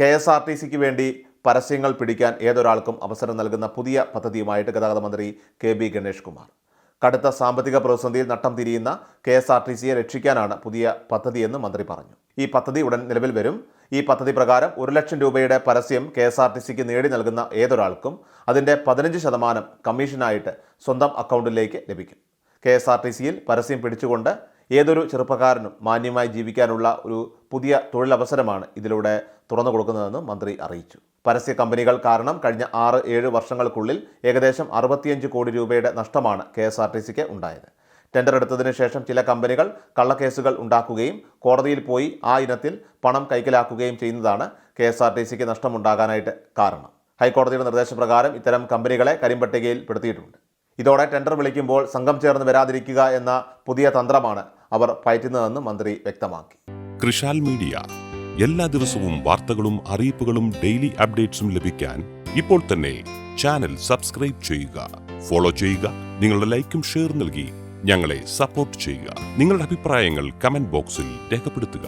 KSRTCക്ക് വേണ്ടി പരസ്യങ്ങൾ പിടിക്കാൻ ഏതൊരാൾക്കും അവസരം നൽകുന്ന പുതിയ പദ്ധതിയുമായിട്ട് ഗതാഗത മന്ത്രി KB ഗണേഷ് കുമാർ. കടുത്ത സാമ്പത്തിക പ്രതിസന്ധിയിൽ നട്ടം തിരിയുന്ന KSRTCയെ രക്ഷിക്കാനാണ് പുതിയ പദ്ധതിയെന്ന് മന്ത്രി പറഞ്ഞു. ഈ പദ്ധതി ഉടൻ നിലവിൽ വരും. ഈ പദ്ധതി പ്രകാരം 1 ലക്ഷം രൂപയുടെ പരസ്യം KSRTCക്ക് നേടി നൽകുന്ന ഏതൊരാൾക്കും അതിൻ്റെ 15% കമ്മീഷനായിട്ട് സ്വന്തം അക്കൗണ്ടിലേക്ക് ലഭിക്കും. KSRTCയിൽ പരസ്യം പിടിച്ചുകൊണ്ട് ഏതൊരു ചെറുപ്പക്കാരനും മാന്യമായി ജീവിക്കാനുള്ള ഒരു പുതിയ തൊഴിലവസരമാണ് ഇതിലൂടെ തുറന്നു കൊടുക്കുന്നതെന്ന് മന്ത്രി അറിയിച്ചു. പരസ്യ കമ്പനികൾ കാരണം കഴിഞ്ഞ 6-7 വർഷങ്ങൾക്കുള്ളിൽ ഏകദേശം 65 കോടി രൂപയുടെ നഷ്ടമാണ് KSRTCക്ക് ഉണ്ടായത്. ടെൻഡർ എടുത്തതിന് ശേഷം ചില കമ്പനികൾ കള്ളക്കേസുകൾ ഉണ്ടാക്കുകയും കോടതിയിൽ പോയി ആ ഇനത്തിൽ പണം കൈക്കലാക്കുകയും ചെയ്യുന്നതാണ് KSRTCക്ക് നഷ്ടമുണ്ടാകാനായിട്ട് കാരണം. ഹൈക്കോടതിയുടെ നിർദ്ദേശപ്രകാരം ഇത്തരം കമ്പനികളെ കരിമ്പട്ടികയിൽ പെടുത്തിയിട്ടുണ്ട്. ഇതോടെ ടെൻഡർ വിളിക്കുമ്പോൾ സംഘം ചേർന്ന് വരാതിരിക്കുക എന്ന പുതിയ തന്ത്രമാണ് അവർ പയറ്റുന്നതെന്ന് മന്ത്രി വ്യക്തമാക്കി. കൃഷാൽ മീഡിയ എല്ലാ ദിവസവും വാർത്തകളും അറിയിപ്പുകളും ഡെയിലി അപ്ഡേറ്റ്സും ലഭിക്കാൻ ഇപ്പോൾ തന്നെ ചാനൽ സബ്സ്ക്രൈബ് ചെയ്യുക, ഫോളോ ചെയ്യുക. നിങ്ങളുടെ ലൈക്കും ഷെയർ നൽകി ഞങ്ങളെ സപ്പോർട്ട് ചെയ്യുക. നിങ്ങളുടെ അഭിപ്രായങ്ങൾ കമന്റ് ബോക്സിൽ രേഖപ്പെടുത്തുക.